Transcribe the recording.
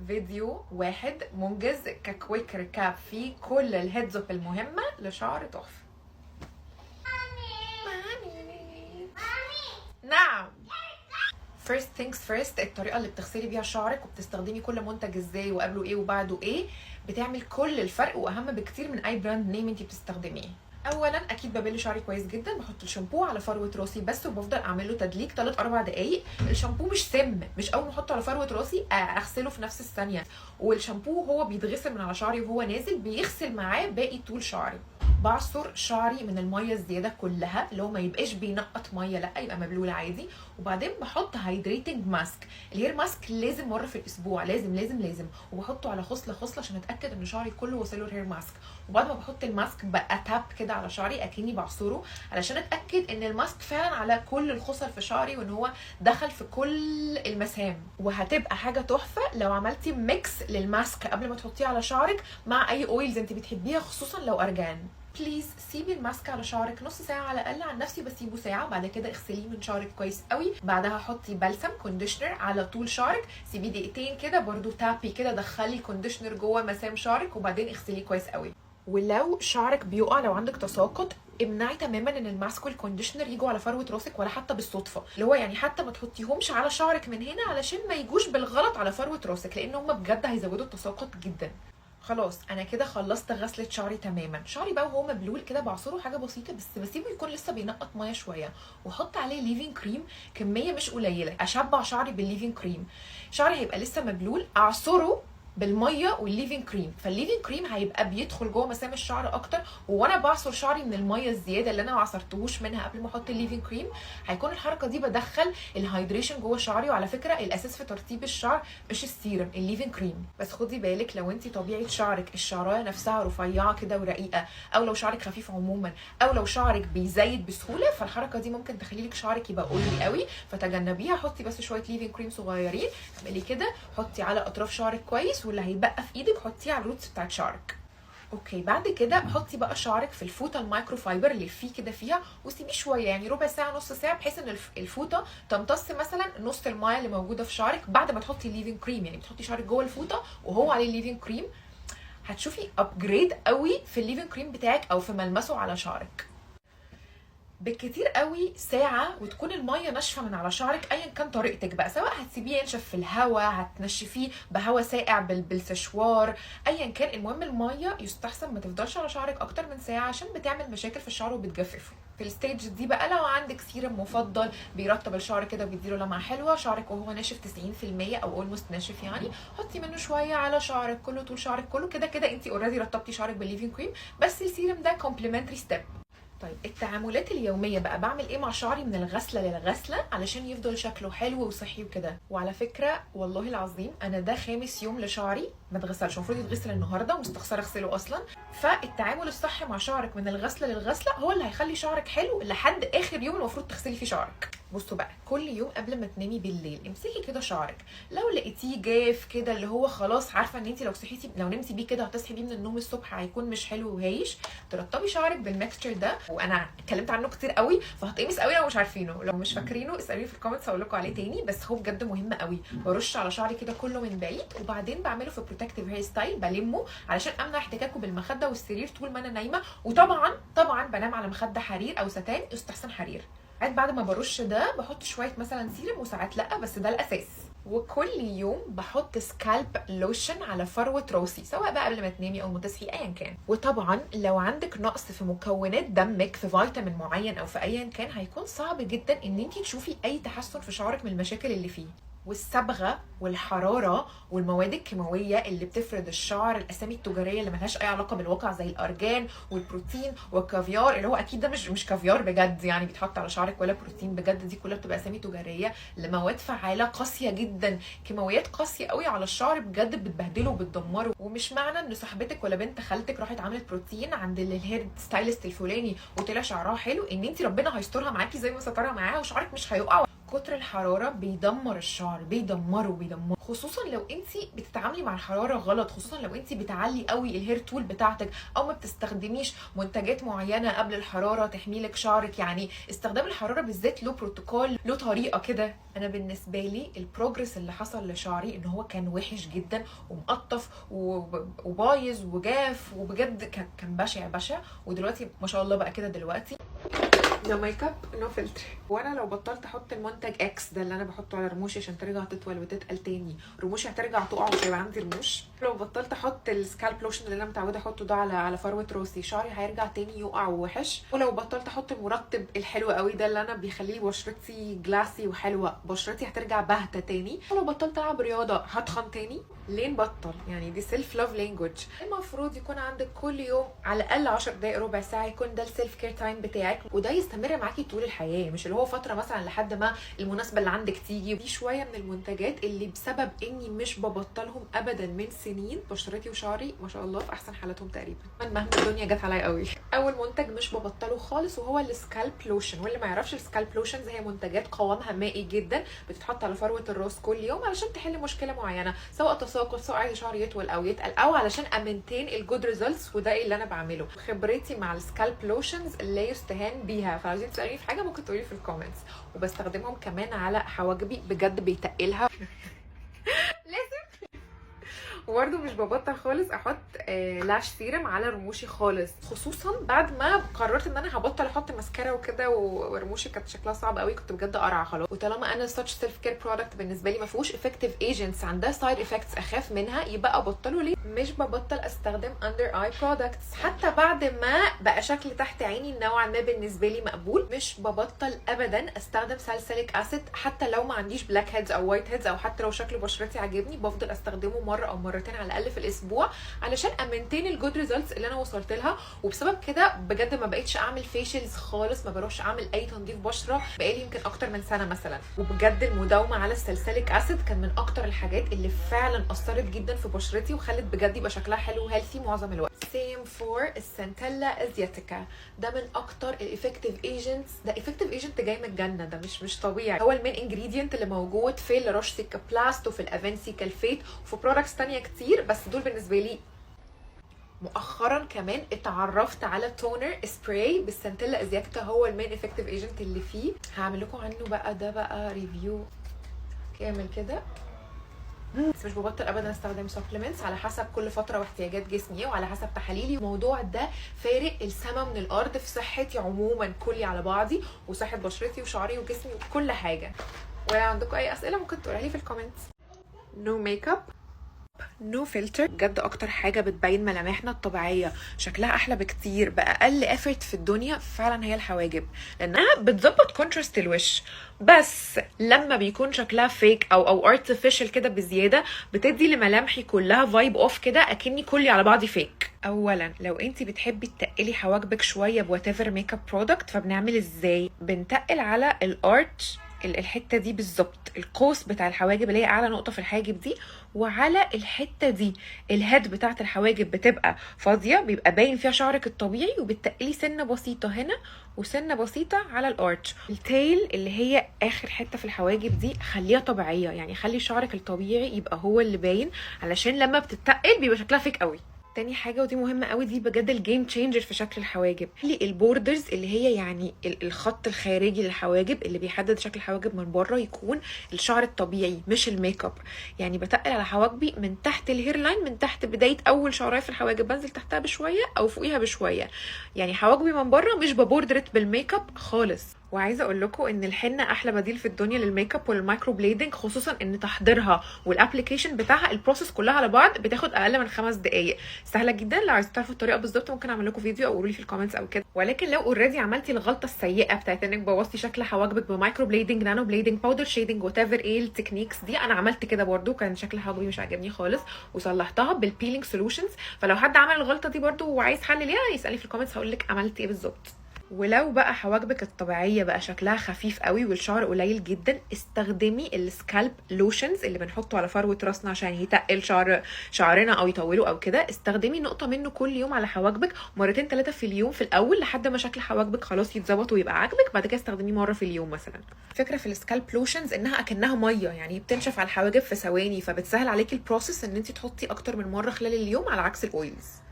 فيديو واحد منجز ككويك ريكاب فيه كل الهيدز اب المهمه لشعر تحفه. نعم. first things first، الطريقه اللي بتغسلي بيها شعرك وبتستخدمي كل منتج ازاي وقبله ايه وبعده ايه بتعمل كل الفرق واهم بكتير من اي براند نيم انتي بتستخدميه. اولا اكيد ببل شعري كويس جدا، بحط الشامبو على فروه راسي بس وبفضل اعمل له تدليك 3 4 دقائق. الشامبو مش سم، مش اول ما احطه على فروه راسي اغسله في نفس الثانيه، والشامبو هو بيتغسل من على شعري وهو نازل بيغسل معاه باقي طول شعري. بعصر شعري من الميه الزياده كلها اللي هو ما يبقاش بينقط ميه، لا يبقى مبلول عادي. وبعدين بحط هايدريتنج ماسك. الهير ماسك لازم مره في الاسبوع، لازم لازم لازم، وبحطه على خصله خصله عشان اتاكد ان شعري كله وصله الهير ماسك. وبعد ما بحط الماسك بقى تاب كده على شعري اكني بعصره علشان اتاكد ان الماسك فعلا على كل الخصل في شعري وان هو دخل في كل المسام. وهتبقى حاجه تحفه لو عملتي ميكس للماسك قبل ما تحطيه على شعرك مع اي اويلز انت بتحبيها، خصوصا لو ارجان. بليز سيبي الماسك على شعرك نص ساعه على الاقل، عن نفسي بسيبه ساعه. بعد كده اغسليه من شعرك كويس قوي، بعدها حطي بلسم كونديشنر على طول شعرك، سيبيه دقيقتين كده برده، تابي كده، دخلي كونديشنر جوه مسام شعرك وبعدين اغسليه كويس قوي. ولو شعرك بيقع، لو عندك تساقط، امنعي تماما ان الماسك والكونديشنر يجوا على فروه راسك ولا حتى بالصدفه، اللي هو يعني حتى ما تحطيهمش على شعرك من هنا علشان ما يجوش بالغلط على فروه راسك، لان هم بجد هيزودوا التساقط جدا. خلاص انا كده خلصت غسله شعري تماما. شعري بقى وهو مبلول كده بعصره حاجه بسيطه بس، بسيبه يكون لسه بينقط ميه شويه، واحط عليه ليفينج كريم كميه مش قليله، اشبع شعري بالليفينج كريم. شعري هيبقى لسه مبلول، اعصره بالميه والليفينج كريم، فالليفينج كريم هيبقى بيدخل جوه مسام الشعر اكتر، وانا بعصر شعري من الميه الزياده اللي انا ما عصرتهوش منها قبل ما احط الليفينج كريم، هيكون الحركه دي بدخل الهايدريشن جوه شعري. وعلى فكره الاساس في ترطيب الشعر مش السيرم، الليفينج كريم بس. خدي بالك لو انت طبيعه شعرك الشعرايه نفسها رفيعه كده ورقيقه، او لو شعرك خفيف عموما، او لو شعرك بيزيد بسهوله، فالحركه دي ممكن تخلي لك شعرك يبقى اويلي قوي، فتجنبيها. حطي بس شويه ليفينج كريم صغيرين، اعملي كده، حطي على اطراف شعرك كويس، واللي هيبقى في ايدك حطيه على الروتس بتاعت شعرك. اوكي، بعد كده حطي بقى شعرك في الفوطه المايكرو فايبر اللي فيه كده فيها، وسيبيه شويه يعني ربع ساعه نص ساعه، بحيث ان الفوطه تمتص مثلا نص المايه اللي موجوده في شعرك بعد ما تحطي الليفينج كريم. يعني بتحطي شعرك جوه الفوطه وهو عليه الليفينج كريم، هتشوفي ابجريد قوي في الليفينج كريم بتاعك او في ملمسه على شعرك. بالكتير قوي ساعة وتكون المية ناشفة من على شعرك ايا كان طريقتك بقى، سواء هتسيبيه ينشف في الهواء، هتنشفيه بهواء ساقع بالسشوار، ايا كان. المهم المية يستحسن ما تفضلش على شعرك اكتر من ساعة عشان بتعمل مشاكل في الشعر وبتجففه. في الستيج دي بقى لو عندك سيرم مفضل بيرطب الشعر كده وبيديله لمعة حلوة، شعرك وهو ناشف 90% او اولموست ناشف يعني، حطي منه شوية على شعرك كله، طول شعرك كله. كده كده انت اوريدي رطبتي شعرك بالليفينج كريم، بس السيرم ده كومبلمنتري ستيب. طيب التعاملات اليوميه بقى، بعمل ايه مع شعري من الغسله للغسله علشان يفضل شكله حلو وصحي وكده. وعلى فكره والله العظيم انا ده خامس يوم لشعري ما اتغسلش، المفروض يتغسل النهارده ومستخسره اغسله اصلا. فالتعامل الصحي مع شعرك من الغسله للغسله هو اللي هيخلي شعرك حلو لحد اخر يوم المفروض تغسلي فيه شعرك. بصوا بقى، كل يوم قبل ما تنامي بالليل امسكي كده شعرك، لو لقيتيه جاف كده اللي هو خلاص عارفه ان انت لو صحيتي لو نمتي بيه كده هتصحي بيه من النوم الصبح هيكون مش حلو وهايش، ترطبي شعرك بالميكستشر ده. وانا اتكلمت عنه كتير قوي فهتقمص قوي لو مش عارفينه، لو مش فاكرينه اسالوني في الكومنتس هقول لكم عليه تاني، بس هو بجد مهم قوي. برش على شعري كده كله من بعيد، وبعدين بعمله في بروتكتيف هير ستايل، بلمه علشان امنع احتكاكه بالمخده والسرير طول ما انا نايمه. وطبعا بنام على مخده حرير او ستان، يستحسن حرير. بعد ما برش ده بحط شويه مثلا سيرم وساعات لا، بس ده الاساس. وكل يوم بحط سكالب لوشن على فروه راسي، سواء بقى قبل ما تنامي او ما تصحي ايا كان. وطبعا لو عندك نقص في مكونات دمك، في فيتامين معين او في ايا كان، هيكون صعب جدا ان انت تشوفي اي تحسن في شعرك من المشاكل اللي فيه. والصبغه والحراره والمواد الكيماويه اللي بتفرد الشعر، الاسامي التجاريه اللي ملهاش اي علاقه بالواقع زي الارجان والبروتين والكافيار، اللي هو اكيد ده مش كافيار بجد يعني بيتحط على شعرك، ولا بروتين بجد، دي كلها بتبقى اسامي تجاريه لمواد فعاله قاسيه جدا، كيماويات قاسيه قوي على الشعر بجد بتبهدله وبتدمره. ومش معنى ان صاحبتك ولا بنت خالتك راحت عملت بروتين عند الهير ستايلست الفلاني وطلع شعرها حلو ان انت ربنا هيسترها معاكي زي ما سترها معاها وشعرك مش هيقع كتر الحراره بيدمر الشعر، بيدمره، خصوصا لو انت بتتعاملي مع الحراره غلط، خصوصا لو انت بتعلي قوي الهير تول بتاعتك او ما بتستخدميش منتجات معينه قبل الحراره تحمي لك شعرك. يعني استخدام الحراره بالذات له بروتوكول، له طريقه كده. انا بالنسبه لي البروجرس اللي حصل لشعري ان هو كان وحش جدا ومقطف وبايظ وجاف، وبجد كان بشع. ودلوقتي ما شاء الله بقى كده دلوقتي نو ميك اب نو فلتر. وانا لو بطلت احط المنتج اكس ده اللي انا بحطه على رموشي عشان ترجع تطول وتتقل تاني، رموشي هترجع تقع وهيبقى عندي رموش. لو بطلت احط السكالب لوشن اللي انا متعوده احطه ده على فروه راسي، شعري هيرجع تاني يقع ووحش. ولو بطلت احط المرطب الحلو قوي ده اللي انا بيخلي بشرتي جلاسي وحلوه، بشرتي هترجع باهته تاني. ولو بطلت العب رياضه هتخن تاني. ليه نبطل؟ يعني دي سيلف لاف لانجوج. المفروض يكون عندك كل يوم على الاقل 10 دقائق ربع ساعه يكون ده السيلف كير تايم بتاعك، وده يستمر معاكي طول الحياه، مش اللي هو فتره مثلا لحد ما المناسبه اللي عندك تيجي. دي شويه من المنتجات اللي بسبب اني مش ببطلهم ابدا من سنين بشرتي وشعري ما شاء الله في احسن حالاتهم تقريبا، مهما الدنيا جت عليا قوي. اول منتج مش ببطله خالص وهو السكالب لوشن. واللي ما يعرفش السكالب لوشنز هي منتجات قوامها مائي جدا بتتحط على فروه الراس كل يوم علشان تحل مشكله معينه، سواء تساقط، سواء عايز شعري يطول او يتقل، او علشان امنتين الجود ريزلتس. وده اللي انا بعمله. خبرتي مع السكالب لوشنز لا يستهان بيها، فعايزين تسالوني في حاجه ممكن تقولي في الكومنتس. وبستخدمهم كمان على حواجبي، بجد بيتقلها وبرده مش ببطل خالص احط لاش سيرم على رموشي خالص، خصوصا بعد ما قررت ان انا هبطل احط ماسكارا وكده، ورموشي كانت شكلها صعب قوي، كنت بجد قرعه خلاص. وطالما انا ساتش سيلف كير برودكت بالنسبه لي ما فيهوش افكتيف ايجنتس عندها سايد افكتس اخاف منها، يبقى ابطله. ليه مش ببطل استخدم اندر اي برودكتس حتى بعد ما بقى شكل تحت عيني نوعا ما بالنسبه لي مقبول؟ مش ببطل ابدا استخدم ساليسيليك اسيد حتى لو ما عنديش بلاك هيدز او وايت هيدز، او حتى لو شكل بشرتي عاجبني بفضل استخدمه مره او مرتين على الاقل في الاسبوع علشان امنتين الجود ريزلتس اللي انا وصلت لها. وبسبب كده بجد ما بقيتش اعمل فيشلز خالص، ما بروحش اعمل اي تنظيف بشره بقالي يمكن اكتر من سنه مثلا. وبجد المداومه على الساليسيليك اسيد كان من اكتر الحاجات اللي فعلا اثرت جدا في بشرتي وخلت بجد يبقى شكلها حلو وهيلثي معظم الوقت. سيم فور السنتيلا ازياتيكا، ده من اكتر الافكتيف ايجنتس. ده افكتيف ايجنت جاي من الجنه، ده مش طبيعي. هو المين انجريدينت اللي موجود في الروش سيكا بلاست وفي الافنسي كالفيت وفي برودكتس ثانيه كتير، بس دول بالنسبه لي. مؤخرا كمان اتعرفت على تونر سبراي بالسنتيلا ازياتيكا، هو المين افكتيف ايجنت اللي فيه. هعمل لكم عنه بقى ريفيو كامل كده. بس مش ببطل ابدا استخدم سبلمنتس على حسب كل فتره واحتياجات جسمي وعلى حسب تحاليلي. الموضوع ده فارق السما من الارض في صحتي عموما كلي على بعضي، وصحه بشرتي وشعري وجسمي وكل حاجه. ولو عندكم اي اسئله ممكن تقولها لي في الكومنتس. نو ميك اب نو فلتر، بجد اكتر حاجه بتبين ملامحنا الطبيعيه شكلها احلى بكتير باقل افورت في الدنيا فعلا هي الحواجب، لانها بتظبط كونتراست الوش. بس لما بيكون شكلها فيك او ارتفيشال كده بزياده بتدي لملامحي كلها فايب اوف كده اكني كلي على بعضي فيك. اولا لو انت بتحبي تقلي حواجبك شويه بوات ايفر ميك اب برودكت، فبنعمل ازاي؟ بنتقل على الارتش، الحته دي بالظبط، القوس بتاع الحواجب اللي هي اعلى نقطه في الحاجب دي، وعلى الحته دي الهيد بتاعه الحواجب بتبقى فاضيه، بيبقى باين فيها شعرك الطبيعي، وبتقلي سنه بسيطه هنا وسنه بسيطه على الارتش. التيل اللي هي اخر حته في الحواجب دي خليها طبيعيه، يعني خلي شعرك الطبيعي يبقى هو اللي باين، علشان لما بتتقل بيبقى شكلها فيك قوي. تاني حاجه ودي مهمه قوي، دي بجد الجيم تشينجر في شكل الحواجب، اللي البوردرز اللي هي يعني الخط الخارجي للحواجب اللي بيحدد شكل الحواجب من بره يكون الشعر الطبيعي مش الميك اب. يعني بتقل على حواجبي من تحت الهير لاين، من تحت بدايه اول شعرايه في الحواجب بنزل تحتها بشويه او فوقيها بشويه، يعني حواجبي من بره مش ببوردرت بالميك اب خالص. وعايزه اقول لكم ان الحنه احلى بديل في الدنيا للميك اب والمايكرو بليدنج، خصوصا ان تحضيرها والابلكيشن بتاعها البروسيس كلها على بعض بتاخد اقل من 5 دقائق، سهله جدا. لو عايزين تعرفوا الطريقه بالظبط ممكن اعمل لكم فيديو او قولوا لي في الكومنتس او كده. ولكن لو اوريدي عملتي الغلطه السيئه بتاعت انك بوظتي شكل حواجبك بمايكرو بليدنج، نانو بليدنج، باودر شيدنج، وات ايفر ايه التكنيكس دي، انا عملت كده برده كان شكل حواجبي مش عاجبني خالص وصلحتها بالبيلينج سولوشنز. فلو حد عمل الغلطه دي برده وعايز حل ليها يسالني في الكومنتس هقول لك عملت ايه بالظبط. ولو بقى حواجبك الطبيعيه بقى شكلها خفيف قوي والشعر قليل جدا، استخدمي السكالب لوشنز اللي بنحطه على فروه راسنا عشان يتقل شعرنا او يطوله او كده. استخدمي نقطه منه كل يوم على حواجبك، مرتين 3 في اليوم في الاول لحد ما شكل حواجبك خلاص يتظبط ويبقى عاجبك. بعد كده استخدميه مره في اليوم مثلا. فكره في السكالب لوشنز انها اكنها ميه، يعني بتنشف على الحواجب في ثواني، فبتسهل عليكي البروسيس ان انت تحطي اكتر من مره خلال اليوم على عكس الاويلز.